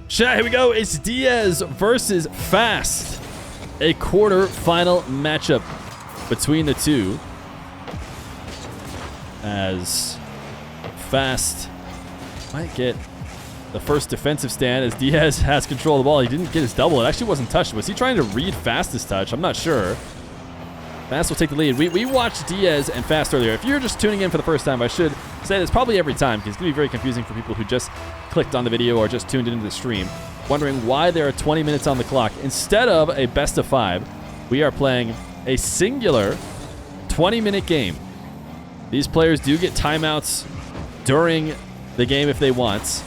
Chat, here we go. It's Diaz versus Fast. A quarter-final matchup between the two. As Fast might get the first defensive stand as Diaz has control of the ball. He didn't get his double. It actually wasn't touched. Was he trying to read Fast's touch? I'm not sure. Fast will take the lead. We watched Diaz and Fast earlier. If you're just tuning in for the first time, I should say this probably every time because it's going to be very confusing for people who just clicked on the video or just tuned into the stream, wondering why there are 20 minutes on the clock. Instead of a best of 5, we are playing a singular 20-minute game. These players do get timeouts during the game if they want.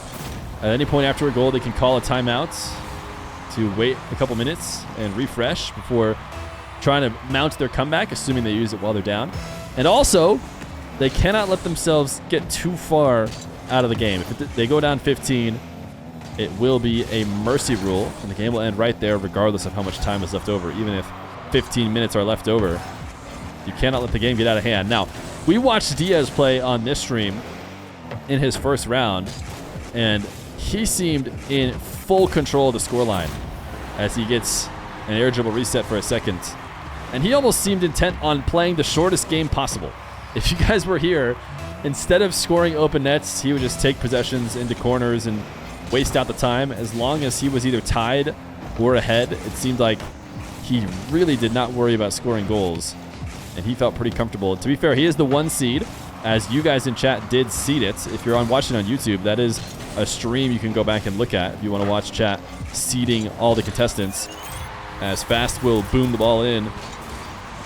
At any point after a goal, they can call a timeout to wait a couple minutes and refresh before trying to mount their comeback, assuming they use it while they're down. And also, they cannot let themselves get too far out of the game. If they go down 15, it will be a mercy rule, and the game will end right there regardless of how much time is left over. Even if 15 minutes are left over, you cannot let the game get out of hand. Now, we watched Diaz play on this stream in his first round, and he seemed in full control of the scoreline as he gets an air dribble reset for a second. And he almost seemed intent on playing the shortest game possible. If you guys were here, instead of scoring open nets, he would just take possessions into corners and waste out the time. As long as he was either tied or ahead, it seemed like he really did not worry about scoring goals. And he felt pretty comfortable. To be fair, he is the 1 seed, as you guys in chat did seed it. If you're watching on YouTube, that is a stream you can go back and look at if you want to watch chat seeding all the contestants, as Fast will boom the ball in.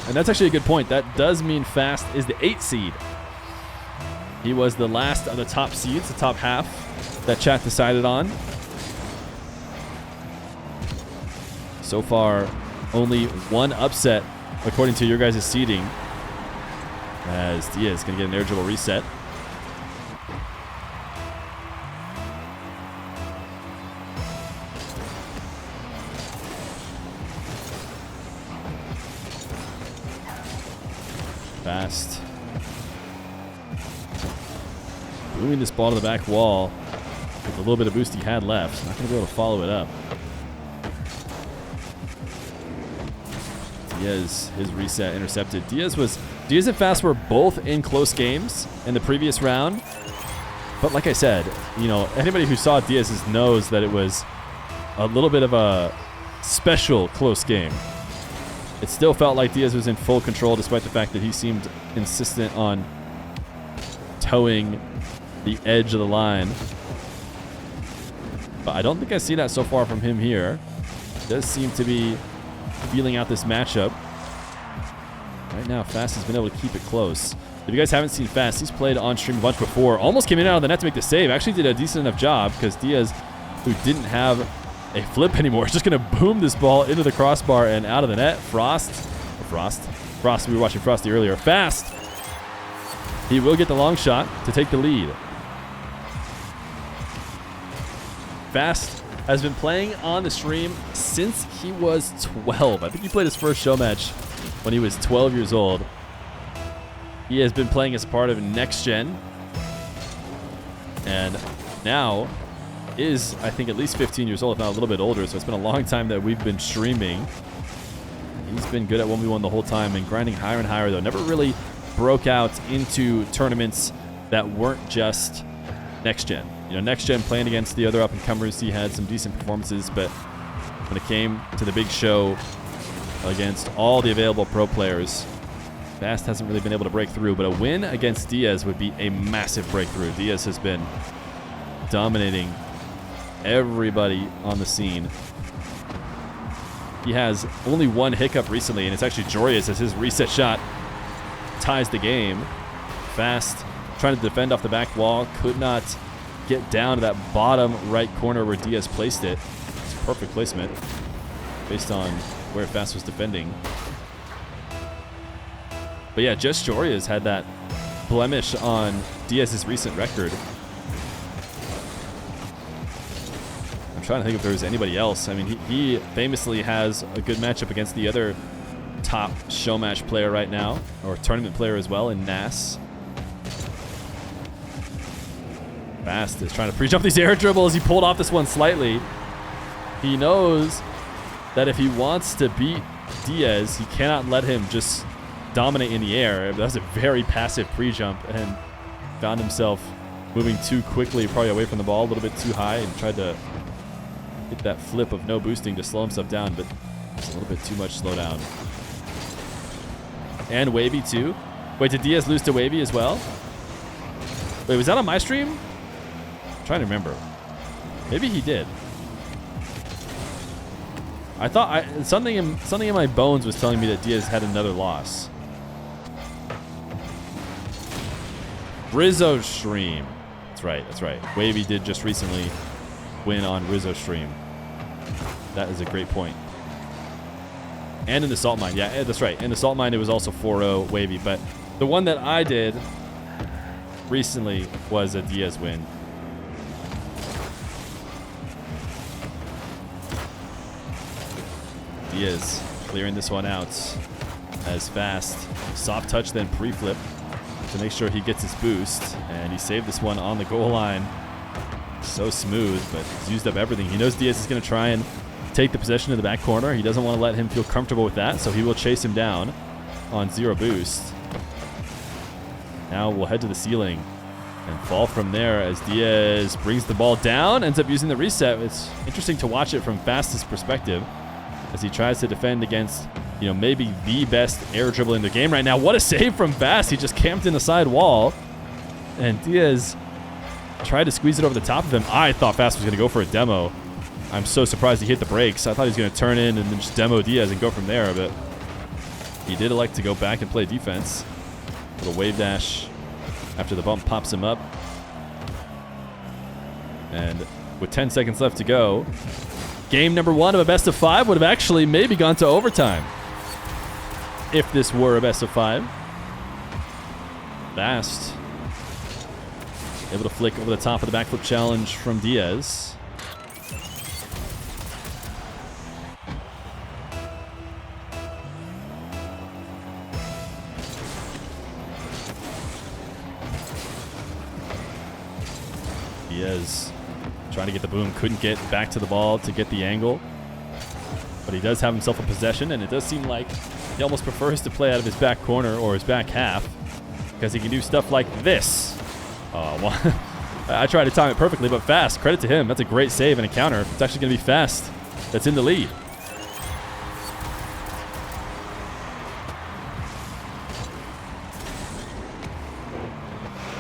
And that's actually a good point. That does mean Fast is the 8 seed. He was the last of the top seeds, the top half that chat decided on. So far, only one upset according to your guys' seeding, as Diaz is going to get an air dribble reset. Fast. Moving this ball to the back wall with a little bit of boost he had left. Not going to be able to follow it up. Diaz, his reset intercepted. Diaz and Fast were both in close games in the previous round. But like I said, you know, anybody who saw Diaz's knows that it was a little bit of a special close game. It still felt like Diaz was in full control despite the fact that he seemed insistent on towing the edge of the line. But I don't think I see that so far from him here. He does seem to be feeling out this matchup. Right now, Fast has been able to keep it close. If you guys haven't seen Fast, he's played on stream a bunch before. Almost came in and out of the net to make the save. Actually did a decent enough job because Diaz, who didn't have a flip anymore, is just going to boom this ball into the crossbar and out of the net. Frost, we were watching Frosty earlier. Fast, he will get the long shot to take the lead. Fast has been playing on the stream since he was 12. I think he played his first show match when he was 12 years old. He has been playing as part of Next Gen, and now is, I think, at least 15 years old, if not a little bit older, so it's been a long time that we've been streaming. He's been good at 1v1 the whole time and grinding higher and higher, though. Never really broke out into tournaments that weren't just Next Gen. You know, Next Gen playing against the other up-and-comers, he had some decent performances, but when it came to the big show against all the available pro players, Fast hasn't really been able to break through, but a win against Diaz would be a massive breakthrough. Diaz has been dominating everybody on the scene. He has only one hiccup recently, and it's actually Jorius as his reset shot ties the game. Fast trying to defend off the back wall, could not get down to that bottom right corner where Diaz placed it. It's perfect placement based on where Fast was defending. But yeah, just Jorius had that blemish on Diaz's recent record. I'm trying to think if there was anybody else. I mean, he famously has a good matchup against the other top show match player right now, or tournament player as well, in Nas. Fast is trying to pre-jump these air dribbles. He pulled off this one slightly. He knows that if he wants to beat Diaz, he cannot let him just dominate in the air. That was a very passive pre-jump and found himself moving too quickly, probably away from the ball, a little bit too high, and tried to hit that flip of no boosting to slow himself down, but it's a little bit too much slowdown. And Wavy too. Wait, did Diaz lose to Wavy as well? Wait, was that on my stream? I'm trying to remember. Maybe he did. I thought something in my bones was telling me that Diaz had another loss. Rizzo's stream. That's right. That's right. Wavy did just recently win on Rizzo's stream. That is a great point. And in the salt mine. Yeah, that's right. In the salt mine, it was also 4-0 Wavy. But the one that I did recently was a Diaz win. Diaz clearing this one out as fast. Soft touch, then pre-flip to make sure he gets his boost. And he saved this one on the goal line. So smooth, but he's used up everything. He knows Diaz is going to try and take the possession in the back corner. He doesn't want to let him feel comfortable with that, so he will chase him down on 0 boost. Now we'll head to the ceiling and fall from there as Diaz brings the ball down, ends up using the reset. It's interesting to watch it from Fast's perspective as he tries to defend against, you know, maybe the best air dribble in the game right now. What a save from Fast. He just camped in the side wall, and Diaz tried to squeeze it over the top of him. I thought Fast was going to go for a demo. I'm so surprised he hit the brakes. I thought he was going to turn in and then just demo Diaz and go from there, but he did elect to go back and play defense. Little wave dash after the bump pops him up. And with 10 seconds left to go, game number 1 of a best of 5 would have actually maybe gone to overtime if this were a best of 5. Fast able to flick over the top of the backflip challenge from Diaz. Diaz trying to get the boom, couldn't get back to the ball to get the angle. But he does have himself a possession, and it does seem like he almost prefers to play out of his back corner or his back half because he can do stuff like this. Well, I tried to time it perfectly, but Fast, credit to him. That's a great save and a counter. It's actually going to be Fast that's in the lead.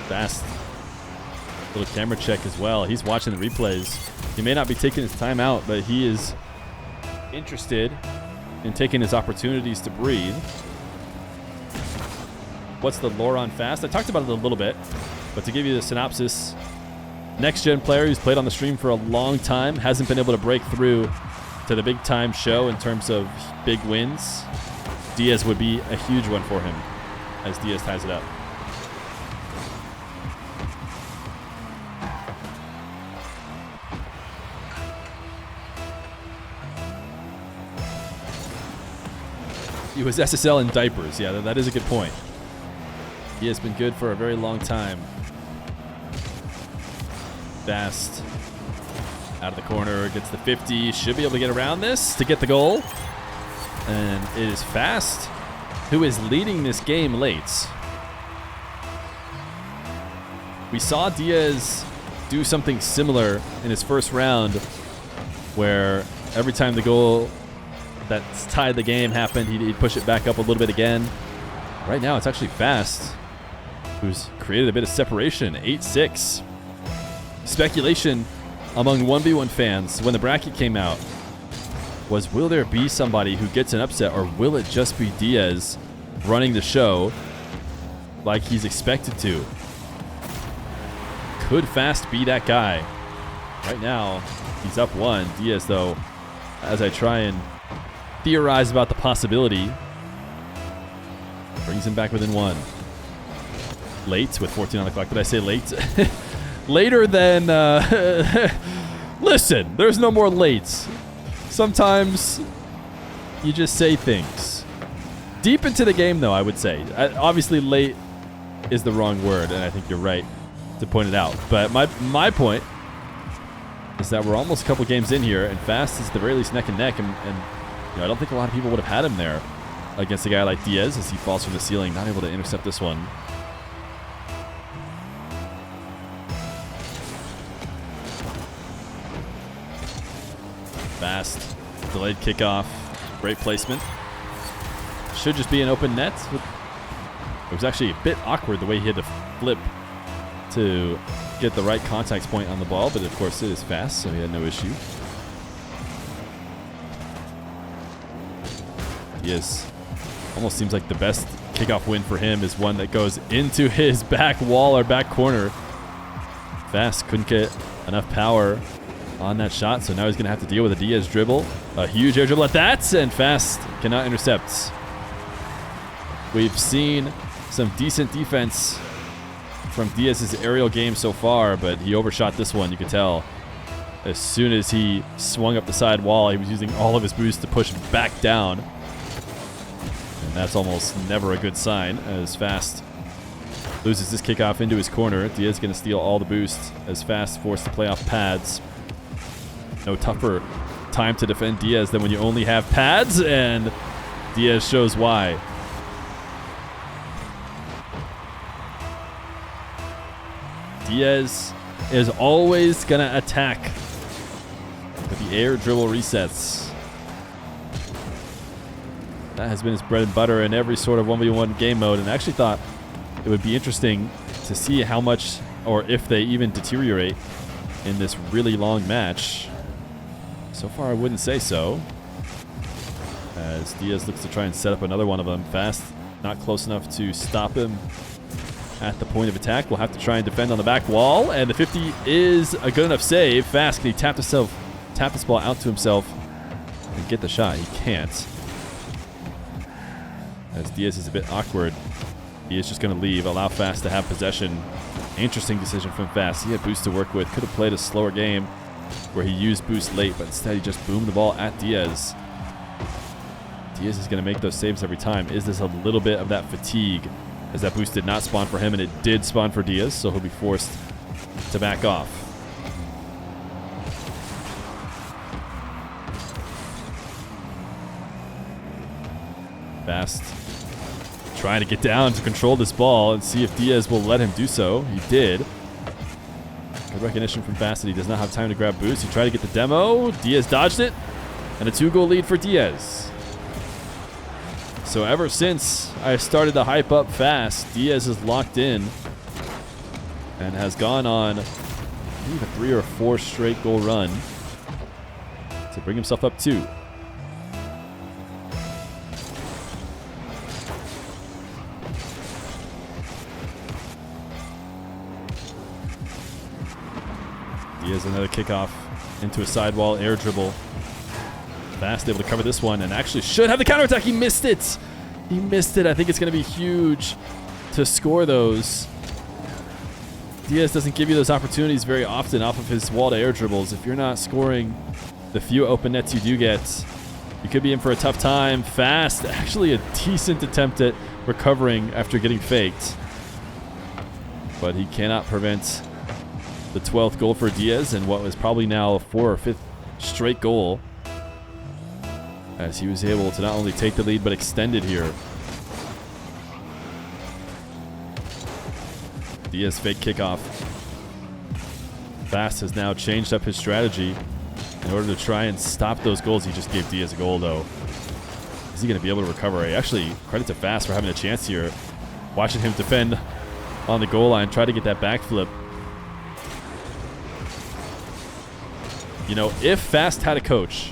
Fast. Little camera check as well. He's watching the replays. He may not be taking his time out, but he is interested in taking his opportunities to breathe. What's the lore on Fast? I talked about it a little bit, but to give you the synopsis, next-gen player who's played on the stream for a long time, hasn't been able to break through to the big-time show in terms of big wins. Diaz would be a huge one for him as Diaz ties it up. He was SSL in diapers. Yeah, that is a good point. He has been good for a very long time. Fast out of the corner, gets the 50, should be able to get around this to get the goal. And it is Fast who is leading this game late. We saw Diaz do something similar in his first round where every time the goal that's tied the game happened, he'd push it back up a little bit again. Right now, it's actually Fast who's created a bit of separation. 8-6. Speculation among 1v1 fans when the bracket came out was, will there be somebody who gets an upset, or will it just be Diaz running the show like he's expected to? Could Fast be that guy? Right now, he's up 1. Diaz, though, as I try and theorize about the possibility, brings him back within 1. Late with 14 on the clock. Did I say late? Later than... Listen, there's no more lates. Sometimes you just say things. Deep into the game, though, I would say. Obviously, late is the wrong word, and I think you're right to point it out. But my point is that we're almost a couple games in here, and Fast is at the very least neck and neck, and you know, I don't think a lot of people would have had him there against a guy like Diaz as he falls from the ceiling, not able to intercept this one. Fast, delayed kickoff, great placement. Should just be an open net. It was actually a bit awkward the way he had to flip to get the right contact point on the ball, but of course it is Fast, so he had no issue. Diaz almost seems like the best kickoff win for him is one that goes into his back wall or back corner. Fast couldn't get enough power on that shot, so now he's going to have to deal with a Diaz dribble. A huge air dribble at that, and Fast cannot intercept. We've seen some decent defense from Diaz's aerial game so far, but he overshot this one, you could tell. As soon as he swung up the side wall, he was using all of his boost to push back down. And that's almost never a good sign, as Fast loses this kickoff into his corner. Diaz is going to steal all the boost as Fast forced to play off pads. No tougher time to defend Diaz than when you only have pads, and Diaz shows why. Diaz is always going to attack with the air dribble resets. That has been his bread and butter in every sort of 1v1 game mode, and I actually thought it would be interesting to see how much, or if they even deteriorate in this really long match. So far, I wouldn't say so, as Diaz looks to try and set up another one of them. Fast, not close enough to stop him at the point of attack. We'll have to try and defend on the back wall, and the 50 is a good enough save. Fast, can he tap this ball out to himself and get the shot? He can't. As Diaz is a bit awkward, he is just going to leave, allow Fast to have possession. Interesting decision from Fast. He had boost to work with, could have played a slower game where he used boost late, but instead he just boomed the ball at Diaz. Diaz is going to make those saves every time. Is this a little bit of that fatigue, as that boost did not spawn for him, and it did spawn for Diaz, so he'll be forced to back off. Fast trying to get down to control this ball and see if Diaz will let him do so. He did. Good recognition from Fast that he does not have time to grab boost. He tried to get the demo. Diaz dodged it, and a 2-goal lead for Diaz. So ever since I started to hype up Fast, Diaz is locked in and has gone on, I believe, a 3 or 4 straight goal run to bring himself up 2. Diaz another kickoff into a sidewall air dribble. Fast able to cover this one and actually should have the counterattack. He missed it. He missed it. I think it's going to be huge to score those. Diaz doesn't give you those opportunities very often off of his wall to air dribbles. If you're not scoring the few open nets you do get, you could be in for a tough time. Fast, actually a decent attempt at recovering after getting faked, but he cannot prevent the 12th goal for Diaz, and what was probably now a 4th or 5th straight goal, as he was able to not only take the lead but extend it here. Diaz fake kickoff. Fast has now changed up his strategy in order to try and stop those goals. He just gave Diaz a goal, though. Is he going to be able to recover? Actually, credit to Fast for having a chance here. Watching him defend on the goal line, try to get that backflip. You know, if Fast had a coach,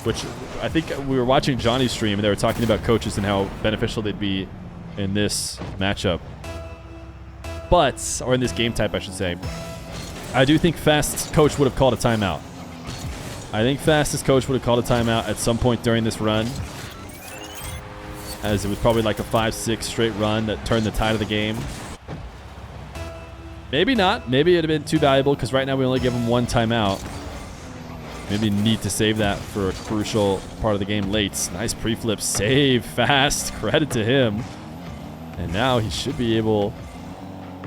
which I think we were watching Johnny's stream, and they were talking about coaches and how beneficial they'd be in this matchup. Or in this game type, I should say. I do think Fast's coach would have called a timeout. I think Fast's coach would have called a timeout at some point during this run, as it was probably like a 5-6 straight run that turned the tide of the game. Maybe not. Maybe it would have been too valuable, because right now we only give him 1 timeout. Maybe need to save that for a crucial part of the game late. Nice pre-flip save. Fast. Credit to him. And now he should be able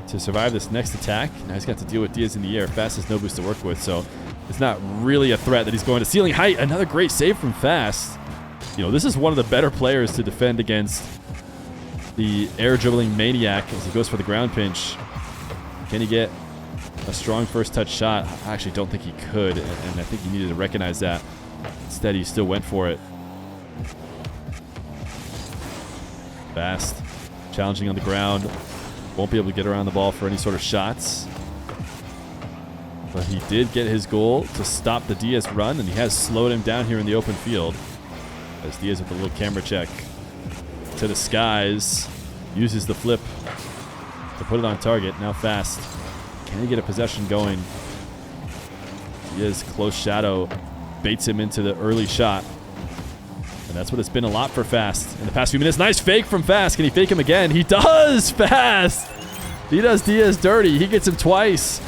to survive this next attack. Now he's got to deal with Diaz in the air. Fast has no boost to work with, so It's not really a threat that he's going to ceiling height. Another great save from Fast. You know, this is one of the better players to defend against the air dribbling maniac as he goes for the ground pinch. Can he get a strong first touch shot? I actually don't think he could, and I think he needed to recognize that. Instead, he still went for it. Fast, challenging on the ground. Won't be able to get around the ball for any sort of shots. But he did get his goal to stop the Diaz run, and he has slowed him down here in the open field. As Diaz with a little camera check to the skies, uses the flip to put it on target. Now Fast. Can he get a possession going? Diaz, close shadow, baits him into the early shot. And that's what it's been a lot for Fast in the past few minutes. Nice fake from Fast. Can he fake him again? He does! Fast! He does Diaz dirty. He gets him twice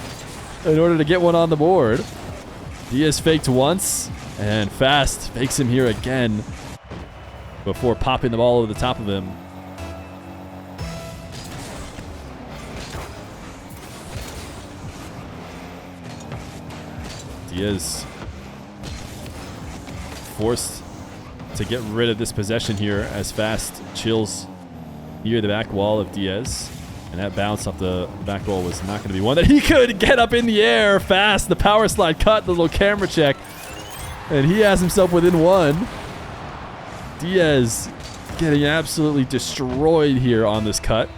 in order to get one on the board. Diaz faked once, and Fast fakes him here again before popping the ball over the top of him. Diaz forced to get rid of this possession here as Fast chills near the back wall of Diaz. And that bounce off the back wall was not going to be one that he could get up in the air. Fast, the power slide cut, the little camera check. And he has himself within one. Diaz getting absolutely destroyed here on this cut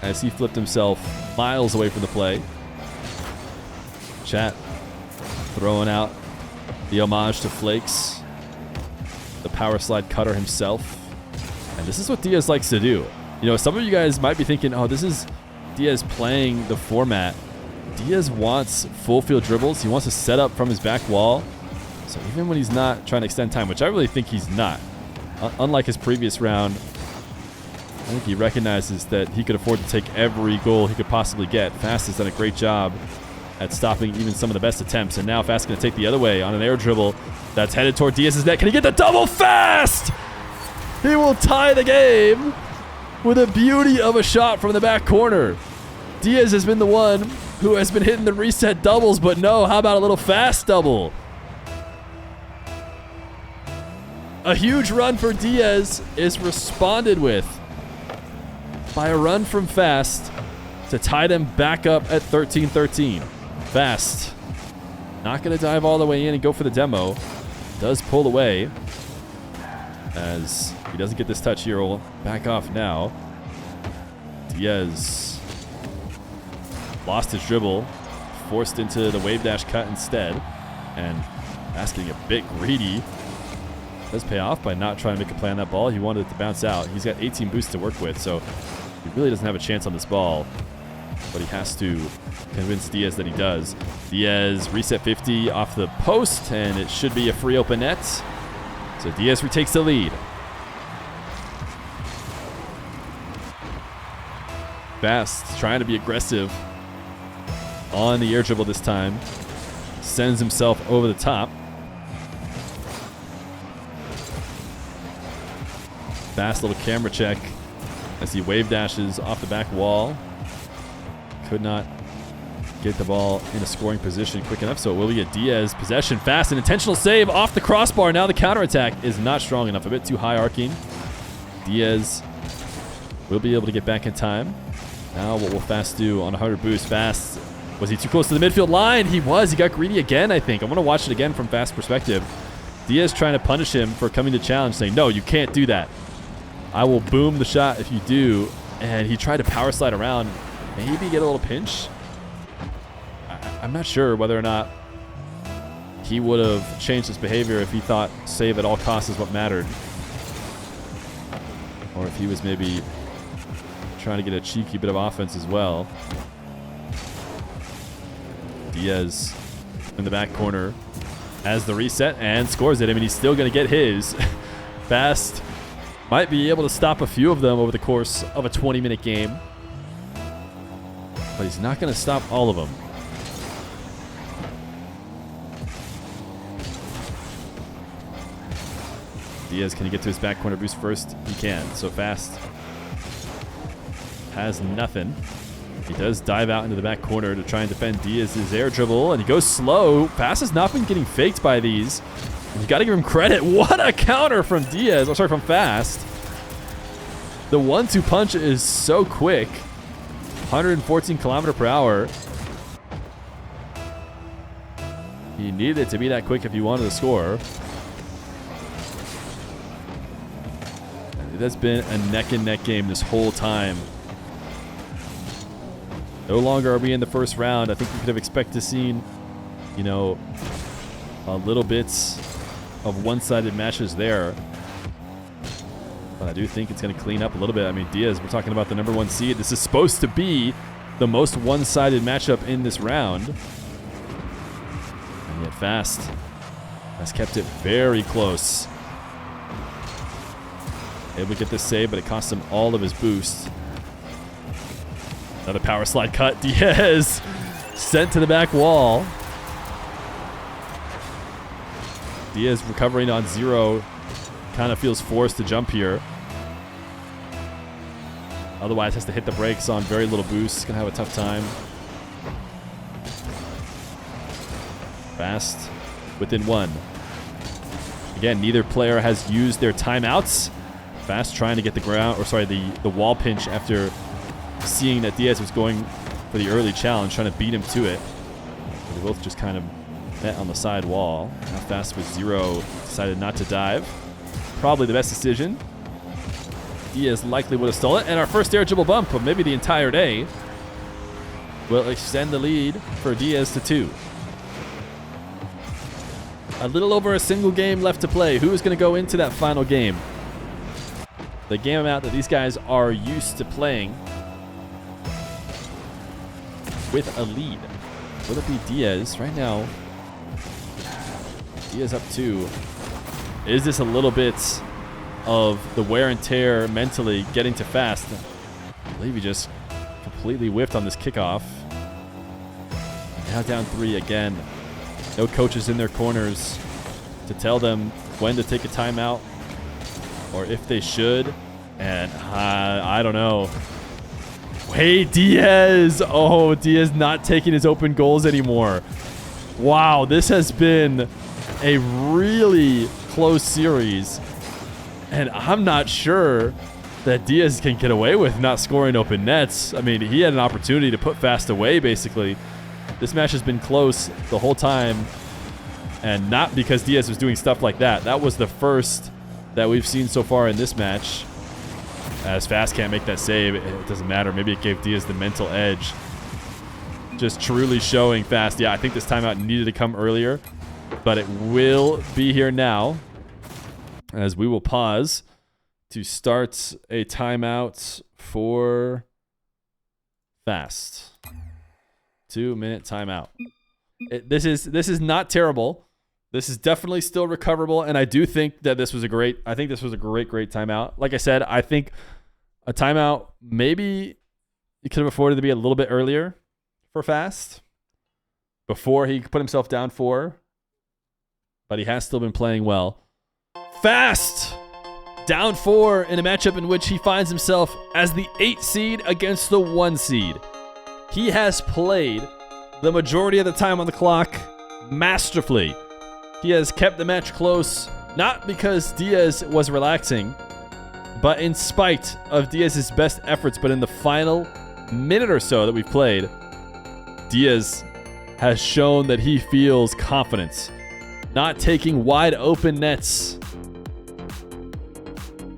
as he flipped himself miles away from the play. Chat throwing out the homage to Flakes, the power slide cutter himself. And this is what Diaz likes to do. You know, some of you guys might be thinking, oh, this is Diaz playing the format. Diaz wants full field dribbles. He wants to set up from his back wall. So even when he's not trying to extend time, which I really think he's not, unlike his previous round, I think he recognizes that he could afford to take every goal he could possibly get. Fast has done a great job at stopping even some of the best attempts. And now Fast is going to take the other way on an air dribble that's headed toward Diaz's net. Can he get the double? Fast! He will tie the game with a beauty of a shot from the back corner. Diaz has been the one who has been hitting the reset doubles, but no, how about a little Fast double? A huge run for Diaz is responded with by a run from Fast to tie them back up at 13-13. Fast, not going to dive all the way in and go for the demo. Does pull away as he doesn't get this touch here. We'll back off now. Diaz lost his dribble, forced into the wave dash cut instead, and Fast getting a bit greedy. Does pay off by not trying to make a play on that ball. He wanted it to bounce out. He's got 18 boosts to work with, so he really doesn't have a chance on this ball. But he has to convince Diaz that he does. Diaz reset 50 off the post, and it should be a free open net. So Diaz retakes the lead. Fast trying to be aggressive on the air dribble this time. Sends himself over the top. Fast little camera check as he wave dashes off the back wall. Could not get the ball in a scoring position quick enough, so it will be a Diaz possession. Fast, an intentional save off the crossbar. Now the counterattack is not strong enough, a bit too high arcing. Diaz will be able to get back in time. Now what will Fast do on 100 boost? Fast, was he too close to the midfield line? He was. He got greedy again, I think. I want to watch it again from Fast perspective. Diaz trying to punish him for coming to challenge, saying, no, you can't do that. I will boom the shot if you do. And he tried to power slide around. Maybe get a little pinch. I'm not sure whether or not he would have changed his behavior if he thought save at all costs is what mattered. Or if he was maybe trying to get a cheeky bit of offense as well. Diaz in the back corner has the reset and scores it. I mean, he's still going to get his. Fast might be able to stop a few of them over the course of a 20-minute game. But he's not going to stop all of them. Diaz, can he get to his back corner boost first? He can. So Fast has nothing. He does dive out into the back corner to try and defend Diaz's air dribble, and he goes slow. Fast has not been getting faked by these. And you got to give him credit. What a counter from Diaz. Oh, sorry, from Fast. The 1-2 punch is so quick. 114 kilometer per hour. He needed it to be that quick if you wanted to score. It has been a neck-and-neck game this whole time. No longer are we in the first round. I think we could have expected seeing, you know, a little bits of one-sided matches there. But I do think it's going to clean up a little bit. I mean, Diaz, we're talking about the #1 seed. This is supposed to be the most one-sided matchup in this round. And yet Fast has kept it very close. Able to get this save, but it cost him all of his boost. Another power slide cut. Diaz sent to the back wall. Diaz recovering on 0. Kind of feels forced to jump here. Otherwise has to hit the brakes on very little boost. Gonna have a tough time. Fast within 1. Again, neither player has used their timeouts. Fast trying to get the ground, or sorry, the wall pinch after seeing that Diaz was going for the early challenge, trying to beat him to it. But they both just kind of met on the side wall. Now Fast with 0 decided not to dive. Probably the best decision. Diaz likely would have stolen it. And our first air dribble bump of maybe the entire day will extend the lead for Diaz to 2. A little over a single game left to play. Who is going to go into that final game? The game amount that these guys are used to playing with a lead. Will it be Diaz? Right now, Diaz up 2. Is this a little bit of the wear and tear mentally getting to Fast? I believe he just completely whiffed on this kickoff. Now down 3 again. No coaches in their corners to tell them when to take a timeout or if they should. And I don't know. Hey, Diaz. Oh, Diaz not taking his open goals anymore. Wow, this has been a really close series. And I'm not sure that Diaz can get away with not scoring open nets. I mean, he had an opportunity to put Fast away, basically. This match has been close the whole time. And not because Diaz was doing stuff like that. That was the first that we've seen so far in this match. As Fast can't make that save, it doesn't matter. Maybe it gave Diaz the mental edge. Just truly showing Fast. Yeah, I think this timeout needed to come earlier. But it will be here now. As we will pause to start a timeout for Fast. 2-minute timeout. This is not terrible. This is definitely still recoverable, and I do think that this was a great great timeout. Like I said, I think a timeout maybe you could have afforded to be a little bit earlier for Fast before he put himself down 4, but he has still been playing well. Fast down 4 in a matchup in which he finds himself as the 8 seed against the 1 seed. He has played the majority of the time on the clock masterfully. He has kept the match close, not because Diaz was relaxing, but in spite of Diaz's best efforts. But in the final minute or so that we've played, Diaz has shown that he feels confidence, not taking wide open nets.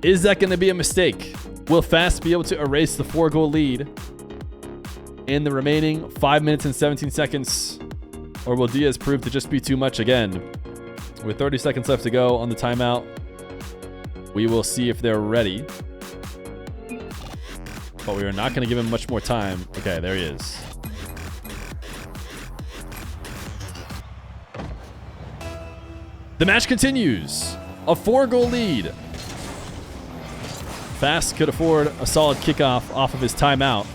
Is that going to be a mistake? Will Fast be able to erase the 4-goal lead in the remaining 5 minutes and 17 seconds? Or will Diaz prove to just be too much again? With 30 seconds left to go on the timeout, we will see if they're ready. But we are not going to give him much more time. Okay, there he is. The match continues. A 4-goal lead. Fast could afford a solid kickoff off of his timeout,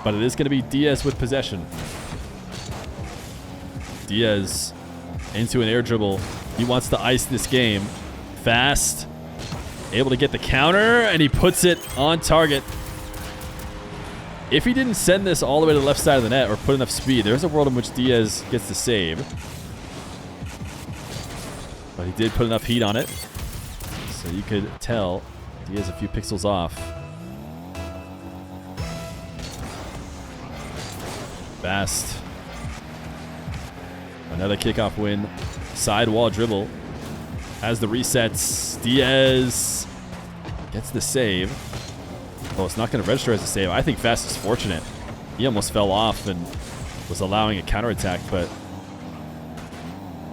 but it is going to be Diaz with possession. Diaz into an air dribble. He wants to ice this game. Fast, able to get the counter, and he puts it on target. If he didn't send this all the way to the left side of the net or put enough speed, there's a world in which Diaz gets the save. But he did put enough heat on it. So you could tell Diaz a few pixels off. Fast. Another kickoff win. Sidewall dribble. Has the resets. Diaz gets the save. Oh, it's not going to register as a save. I think Fast is fortunate. He almost fell off and was allowing a counterattack, but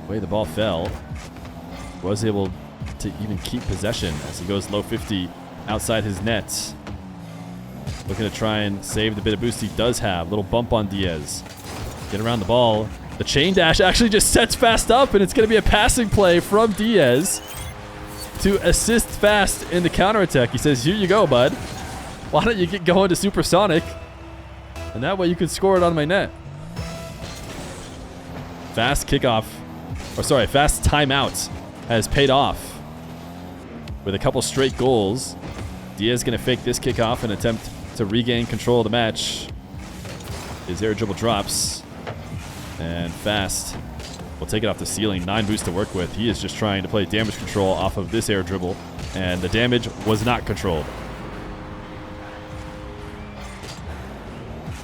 the way the ball fell, was able to even keep possession as he goes low 50 outside his net. Looking to try and save the bit of boost he does have. Little bump on Diaz. Get around the ball. The chain dash actually just sets Fast up, and it's going to be a passing play from Diaz to assist Fast in the counterattack. He says, here you go, bud. Why don't you get going to supersonic? And that way you can score it on my net. Fast kickoff. Or sorry, Fast timeout has paid off with a couple straight goals. Diaz going to fake this kickoff and attempt to regain control of the match. His air dribble drops. And Fast will take it off the ceiling. 9 boosts to work with. He is just trying to play damage control off of this air dribble. And the damage was not controlled.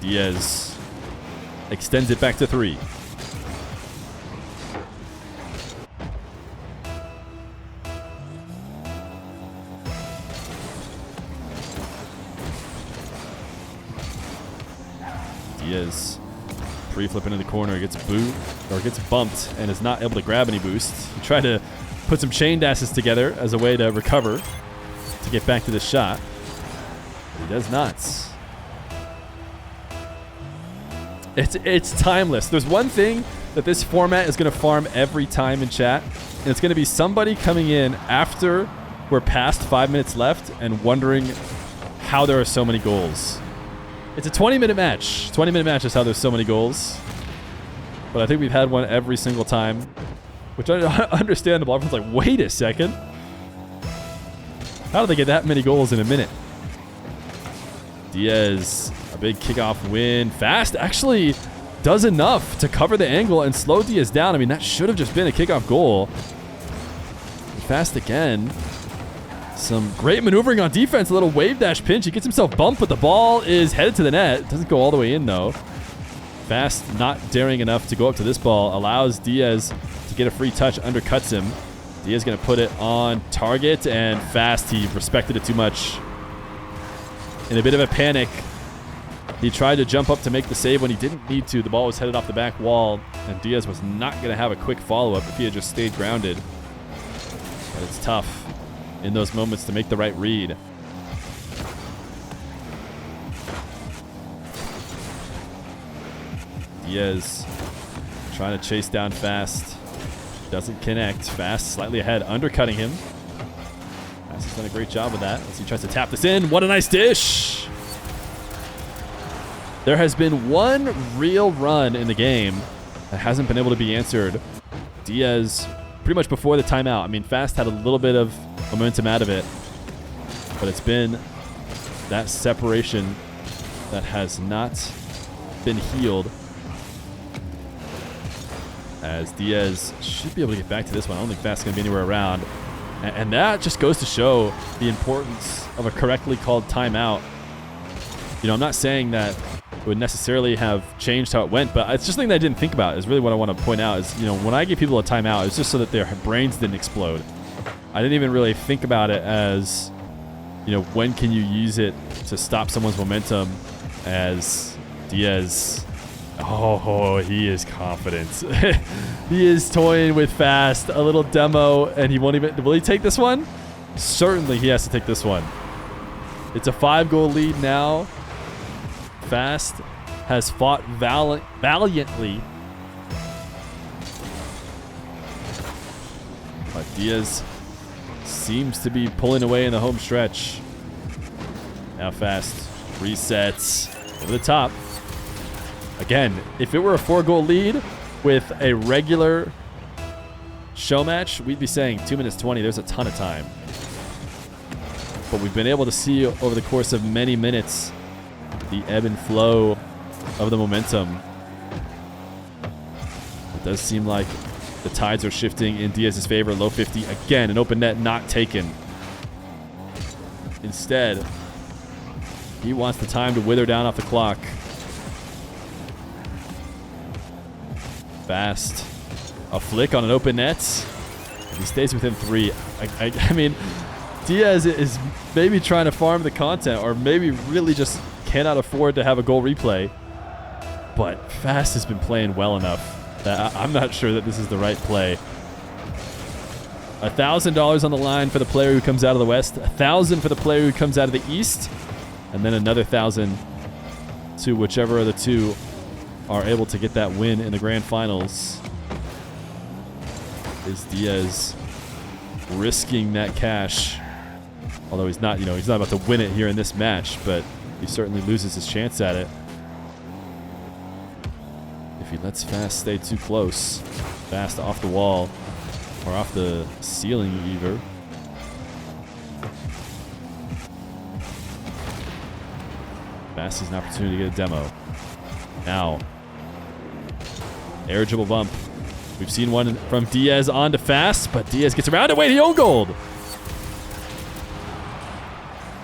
Diaz extends it back to 3. Diaz pre-flip into the corner, gets bumped and is not able to grab any boost. He tried to put some chain dashes together as a way to recover to get back to the shot. But he does not. It's timeless. There's one thing that this format is going to farm every time in chat, and it's going to be somebody coming in after we're past 5 minutes left and wondering how there are so many goals. It's a 20-minute match. 20-minute match is how there's so many goals. But I think we've had one every single time, which is understandable. Everyone's like, wait a second. How do they get that many goals in a minute? Diaz, a big kickoff win. Fast actually does enough to cover the angle and slow Diaz down. I mean, that should have just been a kickoff goal. Fast again. Some great maneuvering on defense. A little wave dash pinch. He gets himself bumped, but the ball is headed to the net. Doesn't go all the way in, though. Fast not daring enough to go up to this ball. Allows Diaz to get a free touch. Undercuts him. Diaz going to put it on target, and Fast, he respected it too much. In a bit of a panic, he tried to jump up to make the save when he didn't need to. The ball was headed off the back wall, and Diaz was not going to have a quick follow-up if he had just stayed grounded. But it's tough in those moments to make the right read. Diaz trying to chase down Fast. Doesn't connect. Fast slightly ahead, undercutting him. Fast has done a great job with that as he tries to tap this in. What a nice dish! There has been one real run in the game that hasn't been able to be answered. Diaz, pretty much before the timeout. I mean, Fast had a little bit of momentum out of it, but it's been that separation that has not been healed, as Diaz should be able to get back to this one. I don't think Fast's going to be anywhere around, and that just goes to show the importance of a correctly called timeout. You know, I'm not saying that it would necessarily have changed how it went, but it's just something that I didn't think about. Is really what I want to point out is, you know, when I give people a timeout, it's just so that their brains didn't explode. I didn't even really think about it as, you know, when can you use it to stop someone's momentum, as Diaz, oh, he is confident. He is toying with Fast, a little demo, and he won't even, will he take this one? Certainly he has to take this one. It's a 5-goal lead now. Fast has fought valiantly. But Diaz seems to be pulling away in the home stretch. Now Fast resets over the top. Again, if it were a 4-goal lead with a regular show match, we'd be saying 2 minutes 20. There's a ton of time. But we've been able to see over the course of many minutes, the ebb and flow of the momentum. It does seem like the tides are shifting in Diaz's favor. Low 50 again, an open net not taken. Instead, he wants the time to wither down off the clock. Fast. A flick on an open net. And he stays within 3. I mean, Diaz is maybe trying to farm the content or maybe really just cannot afford to have a goal replay. But Fast has been playing well enough that I'm not sure that this is the right play. $1,000 on the line for the player who comes out of the West. $1,000 for the player who comes out of the East. And then another $1,000 to whichever of the two are able to get that win in the grand finals. Is Diaz risking that cash? Although he's not, he's not about to win it here in this match, but he certainly loses his chance at it if he lets Fast stay too close. Fast off the wall, or off the ceiling either. Fast sees an opportunity to get a demo. Now, air dribble bump. We've seen one from Diaz on to Fast, but Diaz gets around it. Wait, he own goaled.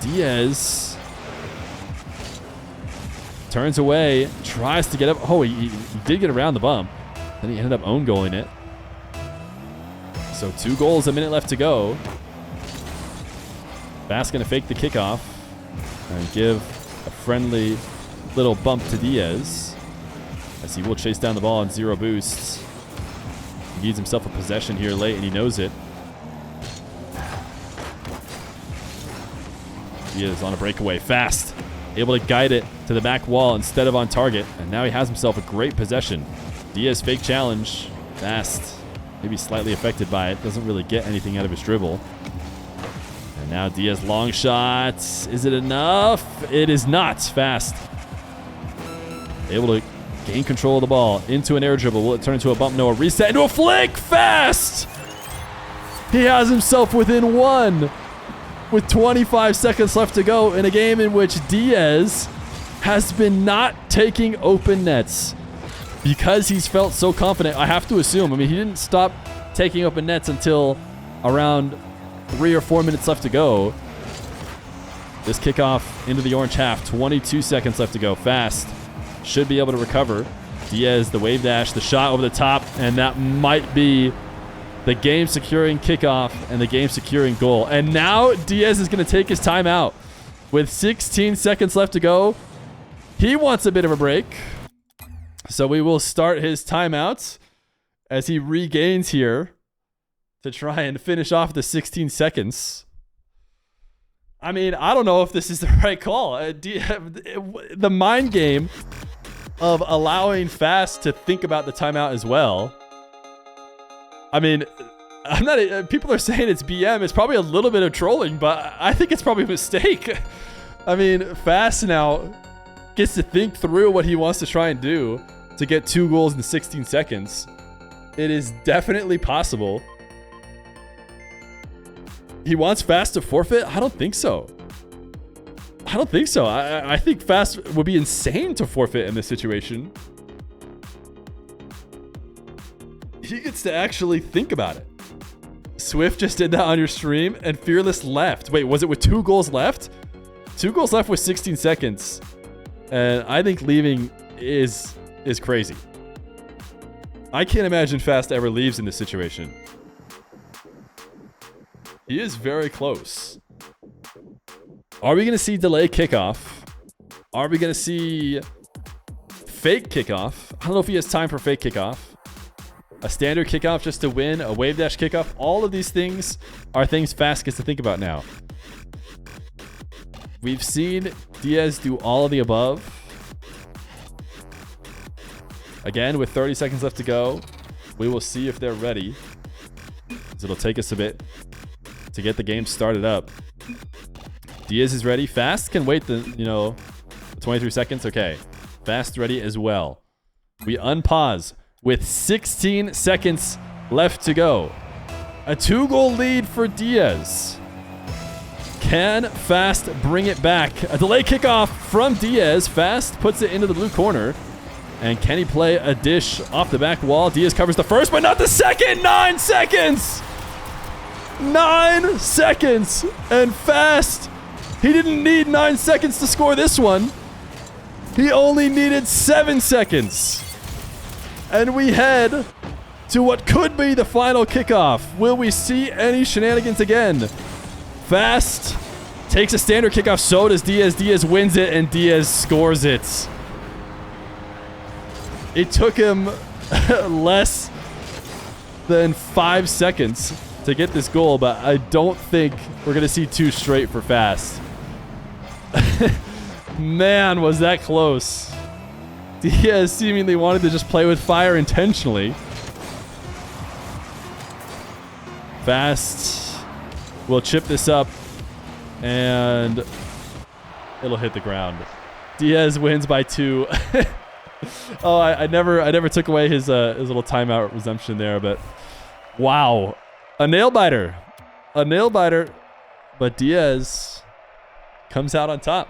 Diaz turns away, tries to get up. Oh, he did get around the bump. Then he ended up own goaling it. So 2 goals, a minute left to go. Fast going to fake the kickoff and give a friendly little bump to Diaz, as he will chase down the ball on 0 boosts. He needs himself a possession here late, and he knows it. Diaz on a breakaway. Fast. Able to guide it to the back wall instead of on target. And now he has himself a great possession. Diaz fake challenge. Fast. Maybe slightly affected by it. Doesn't really get anything out of his dribble. And now Diaz long shot. Is it enough? It is not. Fast. Able to gain control of the ball into an air dribble. Will it turn into a bump? No, a reset into a flick. Fast. He has himself within 1 with 25 seconds left to go in a game in which Diaz has been not taking open nets because he's felt so confident. I have to assume. I mean, he didn't stop taking open nets until around 3 or 4 minutes left to go. This kickoff into the orange half. 22 seconds left to go. Fast. Should be able to recover. Diaz, the wave dash, the shot over the top, and that might be the game-securing kickoff and the game-securing goal. And now Diaz is going to take his time out. With 16 seconds left to go, he wants a bit of a break. So we will start his timeout as he regains here to try and finish off the 16 seconds. I mean, I don't know if this is the right call. The mind game of allowing Fast to think about the timeout as well. I mean, I'm not. People are saying it's BM. It's probably a little bit of trolling, but I think it's probably a mistake. I mean, Fast now gets to think through what he wants to try and do to get 2 goals in 16 seconds. It is definitely possible. He wants Fast to forfeit? I don't think so. I don't think so. I think Fast would be insane to forfeit in this situation. He gets to actually think about it. Swift just did that on your stream, and Fearless left. Wait, was it with 2 goals left? 2 goals left with 16 seconds. And I think leaving is crazy. I can't imagine Fast ever leaves in this situation. He is very close. Are we going to see delay kickoff? Are we going to see fake kickoff? I don't know if he has time for fake kickoff. A standard kickoff just to win, a wave dash kickoff. All of these things are things Fast gets to think about now. We've seen Diaz do all of the above. Again, with 30 seconds left to go, we will see if they're ready. It'll take us a bit to get the game started up. Diaz is ready. Fast can wait the 23 seconds. Okay. Fast ready as well. We unpause with 16 seconds left to go. A 2-goal lead for Diaz. Can Fast bring it back? A delay kickoff from Diaz. Fast puts it into the blue corner. And can he play a dish off the back wall? Diaz covers the first, but not the second. 9 seconds. 9 seconds. And Fast, he didn't need 9 seconds to score this one. He only needed 7 seconds. And we head to what could be the final kickoff. Will we see any shenanigans again? Fast takes a standard kickoff. So does Diaz. Diaz wins it, and Diaz scores it. It took him less than 5 seconds to get this goal, but I don't think we're going to see 2 straight for Fast. Man, was that close. Diaz seemingly wanted to just play with fire intentionally. Fast will chip this up, and it'll hit the ground. Diaz wins by 2. Oh, I never took away his little timeout resumption there, but wow, a nail biter, but Diaz comes out on top.